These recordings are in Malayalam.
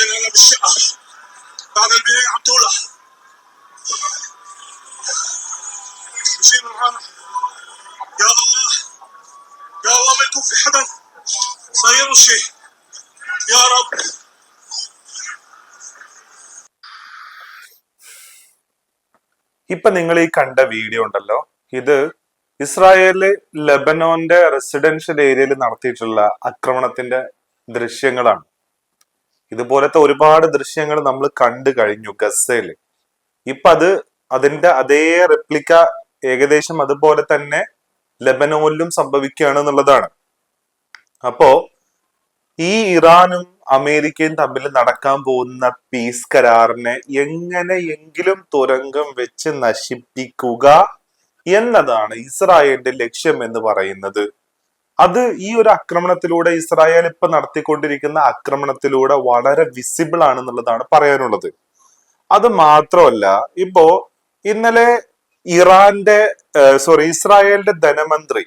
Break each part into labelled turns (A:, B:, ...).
A: انا بالشقه بعد البنايه عم تولع. بشيل من هون. يا الله يا الله ما يكون في حدا صاير شيء يا رب.
B: ഇപ്പൊ നിങ്ങൾ ഈ കണ്ട വീഡിയോ ഉണ്ടല്ലോ, ഇത് ഇസ്രായേല് ലെബനോന്റെ റെസിഡൻഷ്യൽ ഏരിയയിൽ നടത്തിയിട്ടുള്ള ആക്രമണത്തിന്റെ ദൃശ്യങ്ങളാണ്. ഇതുപോലത്തെ ഒരുപാട് ദൃശ്യങ്ങൾ നമ്മൾ കണ്ടു കഴിഞ്ഞു ഗസയില്. ഇപ്പൊ അതിന്റെ അതേ റെപ്ലിക്ക ഏകദേശം അതുപോലെ തന്നെ ലെബനോനിലും സംഭവിക്കുകയാണ് എന്നുള്ളതാണ്. അപ്പോ ഈ ഇറാനും അമേരിക്കയും തമ്മിൽ നടക്കാൻ പോകുന്ന പീസ് കരാറിനെ എങ്ങനെയെങ്കിലും തുരങ്കം വെച്ച് നശിപ്പിക്കുക എന്നതാണ് ഇസ്രായേലിന്റെ ലക്ഷ്യം എന്ന് പറയുന്നത്. അത് ഈ ഒരു ആക്രമണത്തിലൂടെ, ഇസ്രായേൽ ഇപ്പൊ നടത്തിക്കൊണ്ടിരിക്കുന്ന ആക്രമണത്തിലൂടെ വളരെ വിസിബിൾ ആണെന്നുള്ളതാണ് പറയാനുള്ളത്. അത് മാത്രമല്ല, ഇപ്പോ ഇന്നലെ ഇസ്രായേലിന്റെ ധനമന്ത്രി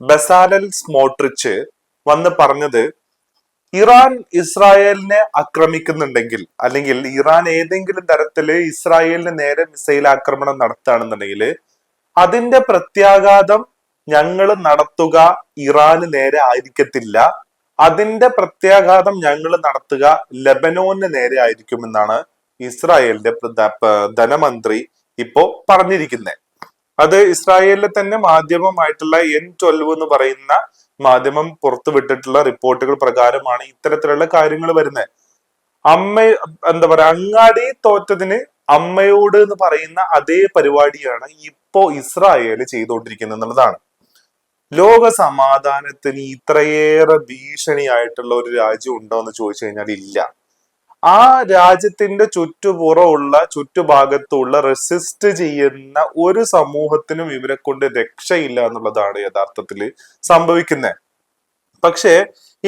B: ബസാലൽ സ്മോട്രിച്ച് വന്ന് പറഞ്ഞത്, ഇറാൻ ഇസ്രായേലിനെ ആക്രമിക്കുന്നുണ്ടെങ്കിൽ, അല്ലെങ്കിൽ ഇറാൻ ഏതെങ്കിലും തരത്തില് ഇസ്രായേലിന് നേരെ മിസൈൽ ആക്രമണം നടത്തുകയാണെന്നുണ്ടെങ്കിൽ അതിന്റെ പ്രത്യാഘാതം ഞങ്ങൾ നടത്തുക ഇറാന് നേരെ ആയിരിക്കത്തില്ല, അതിന്റെ പ്രത്യാഘാതം ഞങ്ങൾ നടത്തുക ലെബനോന് നേരെ ആയിരിക്കുമെന്നാണ് ഇസ്രായേലിന്റെ ധനമന്ത്രി ഇപ്പോ പറഞ്ഞിരിക്കുന്നത്. അത് ഇസ്രായേലിലെ തന്നെ മാധ്യമമായിട്ടുള്ള N12 എന്ന് പറയുന്ന മാധ്യമം പുറത്തുവിട്ടിട്ടുള്ള റിപ്പോർട്ടുകൾ പ്രകാരമാണ് ഇത്തരത്തിലുള്ള കാര്യങ്ങൾ വരുന്നത്. അങ്ങാടി തോറ്റതിന് അമ്മയോട് എന്ന് പറയുന്ന അതേ പരിപാടിയാണ് ഇപ്പോ ഇസ്രായേൽ ചെയ്തുകൊണ്ടിരിക്കുന്നത് എന്നുള്ളതാണ്. ലോക സമാധാനത്തിന് ഇത്രയേറെ ഭീഷണിയായിട്ടുള്ള ഒരു രാജ്യം ഉണ്ടോ എന്ന് ചോദിച്ചു കഴിഞ്ഞാൽ ഇല്ല. ആ രാജ്യത്തിന്റെ ചുറ്റുഭാഗത്തുള്ള റെസിസ്റ്റ് ചെയ്യുന്ന ഒരു സമൂഹത്തിനും ഇവരെ കൊണ്ട് രക്ഷയില്ല എന്നുള്ളതാണ് യഥാർത്ഥത്തിൽ സംഭവിക്കുന്നത്. പക്ഷെ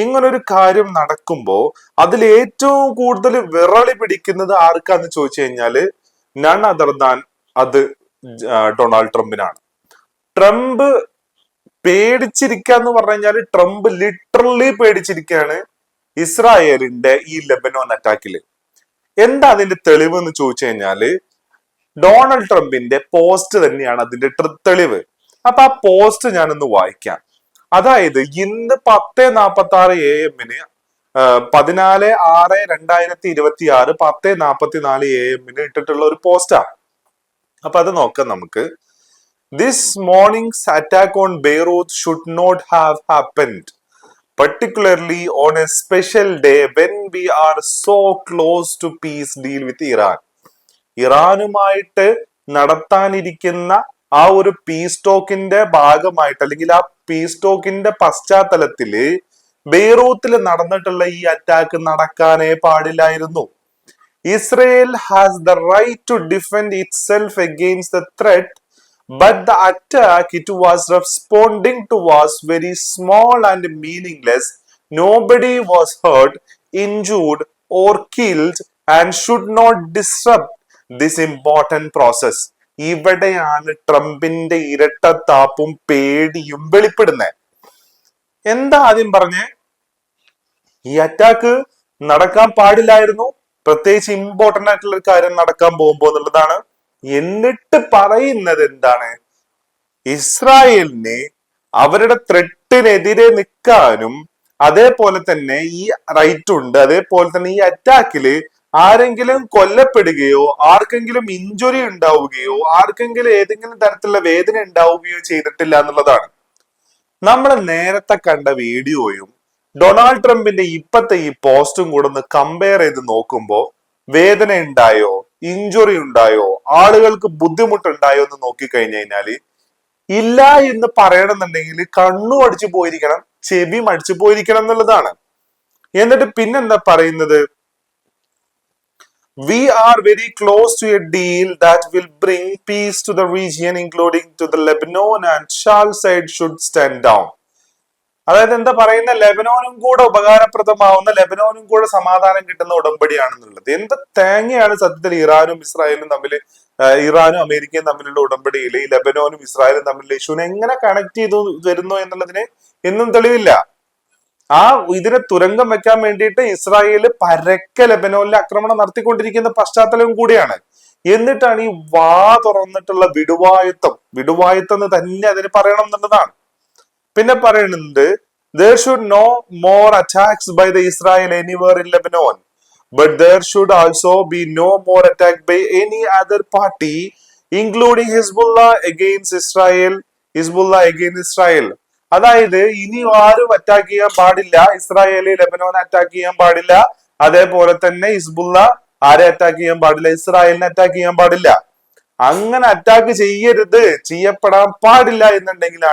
B: ഇങ്ങനൊരു കാര്യം നടക്കുമ്പോ അതിൽ ഏറ്റവും കൂടുതൽ വിറളി പിടിക്കുന്നത് ആർക്കാന്ന് ചോദിച്ചു കഴിഞ്ഞാല് നൺ അതർ ദാൻ അത് ഡൊണാൾഡ് ട്രംപിനാണ്. ട്രംപ് പേടിച്ചിരിക്കാന്ന് പറഞ്ഞു കഴിഞ്ഞാല് ട്രംപ് ലിറ്ററലി പേടിച്ചിരിക്കുകയാണ് ഇസ്രായേലിന്റെ ഈ ലെബനോൻ അറ്റാക്കില്. എന്താ അതിന്റെ തെളിവ് എന്ന് ചോദിച്ചു കഴിഞ്ഞാല് ഡൊണാൾഡ് ട്രംപിന്റെ പോസ്റ്റ് തന്നെയാണ് അതിന്റെ തെളിവ്. അപ്പൊ ആ പോസ്റ്റ് ഞാനൊന്ന് വായിക്കാം. അതായത് ഇന്ന് 10:46 AM 14/6/2026 10:44 AM ഇട്ടിട്ടുള്ള ഒരു പോസ്റ്റാ. അപ്പൊ അത് നോക്കാം നമുക്ക്. This morning's attack on Beirut should not have happened, particularly on a special day when we are so close to peace deal with Iran. ഇറാനുമായിട്ട് നടത്താനിരിക്കുന്ന ആ ഒരു പീസ് ടോക്കിന്റെ ഭാഗമായിട്ട്, അല്ലെങ്കിൽ ആ പീസ് ടോക്കിന്റെ പശ്ചാത്തലത്തില് ബെയ്റൂത്തിൽ നടന്നിട്ടുള്ള ഈ അറ്റാക്ക് നടക്കാനേ പാടില്ലായിരുന്നു. Israel has the right to defend itself against the threat, but the attack it was responding to was very small and meaningless. Nobody was hurt, injured or killed and should not disrupt this important process. ഇവിടെയാണ് ട്രംപിന്റെ ഇരട്ടത്താപ്പും പേടിയും വെളിപ്പെടുന്നത്. എന്താ ആദ്യം പറഞ്ഞേ? ഈ അറ്റാക്ക് നടക്കാൻ പാടില്ലായിരുന്നു, പ്രത്യേകിച്ച് ഇമ്പോർട്ടന്റ് ആയിട്ടുള്ള ഒരു കാര്യം നടക്കാൻ പോകുമ്പോ എന്നുള്ളതാണ്. എന്നിട്ട് പറയുന്നത് എന്താണ്? ഇസ്രായേലിന് അവരുടെ ത്രെട്ടിനെതിരെ നിൽക്കാനും അതേപോലെ തന്നെ ഈ റൈറ്റ് ഉണ്ട്. അതേപോലെ തന്നെ ഈ അറ്റാക്കില് ആരെങ്കിലും കൊല്ലപ്പെടുകയോ ആർക്കെങ്കിലും ഇഞ്ചുറി ഉണ്ടാവുകയോ ആർക്കെങ്കിലും ഏതെങ്കിലും തരത്തിലുള്ള വേദന ഉണ്ടാവുകയോ ചെയ്തിട്ടില്ല എന്നുള്ളതാണ്. നമ്മൾ നേരത്തെ കണ്ട വീഡിയോയും ഡൊണാൾഡ് ട്രംപിന്റെ ഇപ്പത്തെ ഈ പോസ്റ്റും കൂടെ ഒന്ന് കമ്പയർ ചെയ്ത് നോക്കുമ്പോ വേദന ഉണ്ടായോ, ഇഞ്ചുറി ഉണ്ടായോ, ആളുകൾക്ക് ബുദ്ധിമുട്ടുണ്ടായോ എന്ന് നോക്കിക്കഴിഞ്ഞു കഴിഞ്ഞാല് ഇല്ല എന്ന് പറയണമെന്നുണ്ടെങ്കിൽ കണ്ണു അടിച്ചു പോയിരിക്കണം, ചെവി അടിച്ചു പോയിരിക്കണം എന്നുള്ളതാണ്. എന്നിട്ട് പിന്നെന്താ പറയുന്നത്? We are very close to a deal that will bring peace to the region, including to the Lebanon, and Charles said should stand down. അതായത് എന്താ പറയുന്ന, ലെബനോനും കൂടെ ഉപകാരപ്രദമാവുന്ന, ലെബനോനും കൂടെ സമാധാനം കിട്ടുന്ന ഉടമ്പടിയാണെന്നുള്ളത്. എന്ത് തേങ്ങയാണ് സത്യത്തിൽ ഇറാനും ഇസ്രായേലും തമ്മിൽ, ഇറാനും അമേരിക്കയും തമ്മിലുള്ള ഉടമ്പടിയിൽ ഈ ലെബനോനും ഇസ്രായേലും തമ്മിലുള്ള ഇഷ്യൂനെ എങ്ങനെ കണക്ട് ചെയ്തു വരുന്നു എന്നുള്ളതിന് എന്നും തെളിവില്ല. ആ ഇതിനെ തുരങ്കം വെക്കാൻ വേണ്ടിയിട്ട് ഇസ്രായേൽ പരക്കെ ലെബനോനിലെ ആക്രമണം നടത്തിക്കൊണ്ടിരിക്കുന്ന പശ്ചാത്തലവും കൂടിയാണ്. എന്നിട്ടാണ് ഈ വാ തുറന്നിട്ടുള്ള വിടുവായുത്തം എന്ന് തന്നെ അതിന് പറയണം എന്നുള്ളതാണ്. പിന്നെ പറയുന്നുണ്ട് there should no more attacks by the Israel anywhere in Lebanon, but there should also be no more attack by any other party, including Hezbollah against Israel. അതായത് ഇനി ആരും അറ്റാക്ക് ചെയ്യാൻ പാടില്ല, ഇസ്രായേല് ലെബനോനെ അറ്റാക്ക് ചെയ്യാൻ പാടില്ല, അതേപോലെ തന്നെ ഹിസ്ബുള്ള ആരെ അറ്റാക്ക് ചെയ്യാൻ പാടില്ല, ഇസ്രായേലിനെ അറ്റാക്ക് ചെയ്യാൻ പാടില്ല. അങ്ങനെ അറ്റാക്ക് ചെയ്യപ്പെടാൻ പാടില്ല എന്നുണ്ടെങ്കിൽ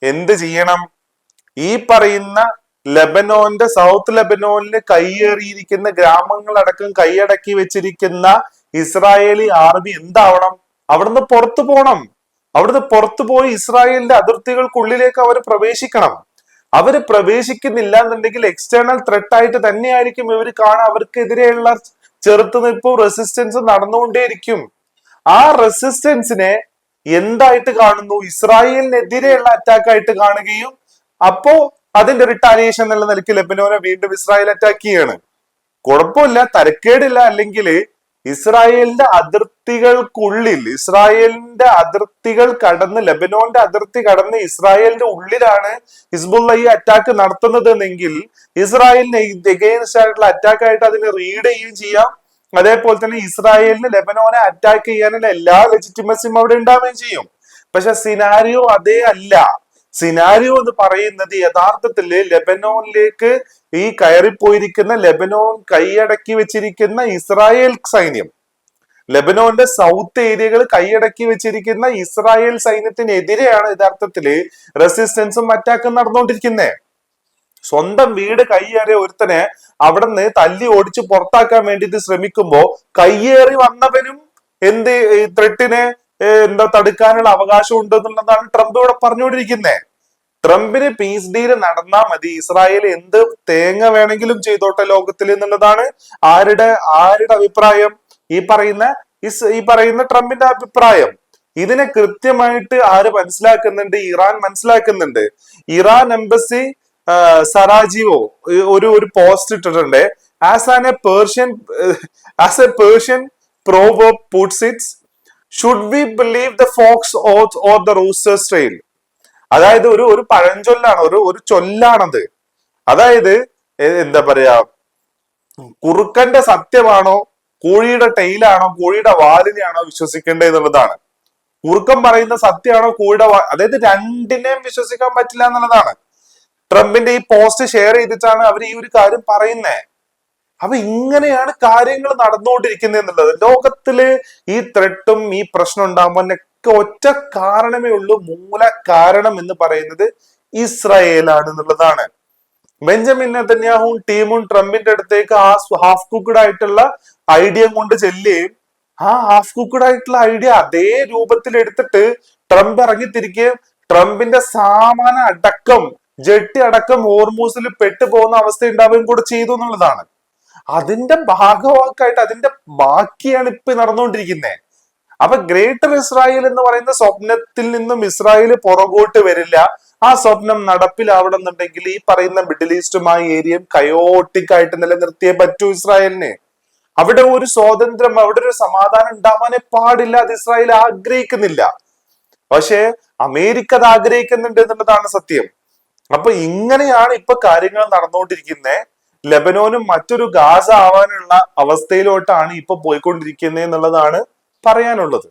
B: എന്ത് ചെയ്യണം? ഈ പറയുന്ന ലെബനോന്റെ സൗത്ത് ലെബനോനിൽ കൈയേറിയിരിക്കുന്ന ഗ്രാമങ്ങളടക്കം കൈയടക്കി വെച്ചിരിക്കുന്ന ഇസ്രായേലി ആർമി എന്താവണം? അവിടുന്ന് പുറത്തു പോകണം. അവിടുന്ന് പുറത്തു പോയി ഇസ്രായേലിന്റെ അതിർത്തികൾക്കുള്ളിലേക്ക് അവർ പ്രവേശിക്കണം. അവര് പ്രവേശിക്കുന്നില്ല എന്നുണ്ടെങ്കിൽ എക്സ്റ്റേണൽ ത്രെട്ട് ആയിട്ട് തന്നെയായിരിക്കും ഇവർ കാണാൻ. അവർക്കെതിരെയുള്ള ചെറുത്തുനിൽപ്പും റെസിസ്റ്റൻസും നടന്നുകൊണ്ടേയിരിക്കും. ആ റെസിസ്റ്റൻസിനെ എന്തായിട്ട് കാണുന്നു? ഇസ്രായേലിനെതിരെയുള്ള അറ്റാക്ക് ആയിട്ട് കാണുകയും അപ്പോ അതിന്റെ റിട്ടാലിയേഷൻ എന്നുള്ള നിലയ്ക്ക് ലെബനോനെ വീണ്ടും ഇസ്രായേൽ അറ്റാക്ക് ചെയ്യാണ്. കുഴപ്പമില്ല, തരക്കേടില്ല. അല്ലെങ്കിൽ ഇസ്രായേലിന്റെ അതിർത്തികൾക്കുള്ളിൽ, ഇസ്രായേലിന്റെ അതിർത്തികൾ കടന്ന്, ലെബനോന്റെ അതിർത്തി കടന്ന് ഇസ്രായേലിന്റെ ഉള്ളിലാണ് ഹിസ്ബുള്ള ഈ അറ്റാക്ക് നടത്തുന്നത് എന്നെങ്കിൽ ഇസ്രായേലിന് എഗെയിൻസ്റ്റ് ആയിട്ടുള്ള അറ്റാക്ക് ആയിട്ട് അതിനെ റീഡ് ചെയ്യുകയും ചെയ്യാം. അതേപോലെ തന്നെ ഇസ്രായേലിന് ലെബനോനെ അറ്റാക്ക് ചെയ്യാനുള്ള എല്ലാ ലെജിറ്റിമസിയും അവിടെ ഉണ്ടാവുകയും ചെയ്യും. പക്ഷെ സിനാരിയോ അതേ അല്ല. സിനാരിയോ എന്ന് പറയുന്നത് യഥാർത്ഥത്തില് ലെബനോനിലേക്ക് ഈ കയറിപ്പോയിരിക്കുന്ന, ലെബനോൻ കൈയടക്കി വെച്ചിരിക്കുന്ന ഇസ്രായേൽ സൈന്യം, ലെബനോന്റെ സൗത്ത് ഏരിയകൾ കൈയടക്കി വെച്ചിരിക്കുന്ന ഇസ്രായേൽ സൈന്യത്തിനെതിരെയാണ് യഥാർത്ഥത്തില് റെസിസ്റ്റൻസും അറ്റാക്കും നടന്നുകൊണ്ടിരിക്കുന്നത്. സ്വന്തം വീട് കയ്യേറിയ ഒരുത്തനെ അവിടുന്ന് തല്ലി ഓടിച്ച് പുറത്താക്കാൻ വേണ്ടിയിട്ട് ശ്രമിക്കുമ്പോ കയ്യേറി വന്നവനും ഈ ത്രെട്ടിനെ തടുക്കാനുള്ള അവകാശം ഉണ്ട് എന്നുള്ളതാണ് ട്രംപ് ഇവിടെ പറഞ്ഞുകൊണ്ടിരിക്കുന്നത്. ട്രംപിന് പീസ് ഡീൽ നടന്നാ മതി, ഇസ്രായേൽ എന്ത് തേങ്ങ വേണമെങ്കിലും ചെയ്തോട്ടെ ലോകത്തിൽ എന്നുള്ളതാണ് ആരുടെ അഭിപ്രായം? ഈ പറയുന്ന ട്രംപിന്റെ അഭിപ്രായം. ഇതിനെ കൃത്യമായിട്ട് ആര് മനസ്സിലാക്കുന്നുണ്ട്? ഇറാൻ മനസ്സിലാക്കുന്നുണ്ട്. ഇറാൻ എംബസി സറാജിവോ ഒരു പോസ്റ്റ് ഇട്ടിട്ടുണ്ട്. As A Persian proverb puts it, should we believe the fox oath or the rooster's tale? അതായത് ഒരു പഴഞ്ചൊല്ലാണ്, ഒരു ചൊല്ലാണത്. അതായത് എന്താ പറയാ, കുറുക്കന്റെ സത്യമാണോ, കോഴിയുടെ ടെയിലാണോ, കോഴിയുടെ വാലിനെയാണോ വിശ്വസിക്കേണ്ടത് എന്നുള്ളതാണ്. കുറുക്കൻ പറയുന്ന സത്യമാണോ, കോഴിയുടെ അതായത് രണ്ടിനെയും വിശ്വസിക്കാൻ പറ്റില്ല എന്നുള്ളതാണ്. ട്രംപിന്റെ ഈ പോസ്റ്റ് ഷെയർ ചെയ്തിട്ടാണ് അവർ ഈ ഒരു കാര്യം പറയുന്നത്. അപ്പൊ ഇങ്ങനെയാണ് കാര്യങ്ങൾ നടന്നുകൊണ്ടിരിക്കുന്നത് എന്നുള്ളത്. ലോകത്തില് ഈ ത്രെട്ടും ഈ പ്രശ്നം ഉണ്ടാകുമ്പോഴൊക്കെ ഒറ്റ കാരണമേ ഉള്ളൂ. മൂല കാരണം എന്ന് പറയുന്നത് ഇസ്രായേലാണ് എന്നുള്ളതാണ്. ബെഞ്ചമിൻ നെതന്യാഹുവും ടീമും ട്രംപിന്റെ അടുത്തേക്ക് ആ ഹാഫ് കുക്ക്ഡ് ആയിട്ടുള്ള ഐഡിയ കൊണ്ട് ചെല്ലുകയും ആ ഹാഫ് കുക്ക്ഡ് ആയിട്ടുള്ള ഐഡിയ അതേ രൂപത്തിൽ എടുത്തിട്ട് ട്രംപ് ഇറങ്ങിത്തിരിക്കുകയും ട്രംപിന്റെ സാമാന അടക്കം, ജെട്ടി അടക്കം ഹോർമൂസിൽ പെട്ടുപോകുന്ന അവസ്ഥ ഉണ്ടാവുകയും കൂടെ ചെയ്തു എന്നുള്ളതാണ്. അതിന്റെ ഭാഗവാക്കായിട്ട് അതിന്റെ ബാക്കിയാണ് ഇപ്പൊ നടന്നുകൊണ്ടിരിക്കുന്നത്. അപ്പൊ ഗ്രേറ്റർ ഇസ്രായേൽ എന്ന് പറയുന്ന സ്വപ്നത്തിൽ നിന്നും ഇസ്രായേൽ പുറകോട്ട് വരില്ല. ആ സ്വപ്നം നടപ്പിലാവണമെന്നുണ്ടെങ്കിൽ ഈ പറയുന്ന മിഡിൽ ഈസ്റ്റുമായി ഏരിയയും കയോട്ടിക് ആയിട്ട് നിലനിർത്തിയേ പറ്റൂ ഇസ്രായേലിന്. അവിടെ ഒരു സ്വാതന്ത്ര്യം, അവിടെ ഒരു സമാധാനം ഉണ്ടാവാനേ പാടില്ല. അത് ഇസ്രായേൽ ആഗ്രഹിക്കുന്നില്ല. പക്ഷെ അമേരിക്ക അത് ആഗ്രഹിക്കുന്നുണ്ട് എന്നുള്ളതാണ് സത്യം. അപ്പൊ ഇങ്ങനെയാണ് ഇപ്പൊ കാര്യങ്ങൾ നടന്നുകൊണ്ടിരിക്കുന്നത്. ലെബനോനും മറ്റൊരു ഗാസ ആവാനുള്ള അവസ്ഥയിലോട്ടാണ് ഇപ്പൊ പോയിക്കൊണ്ടിരിക്കുന്നത് എന്നുള്ളതാണ് പറയാനുള്ളത്.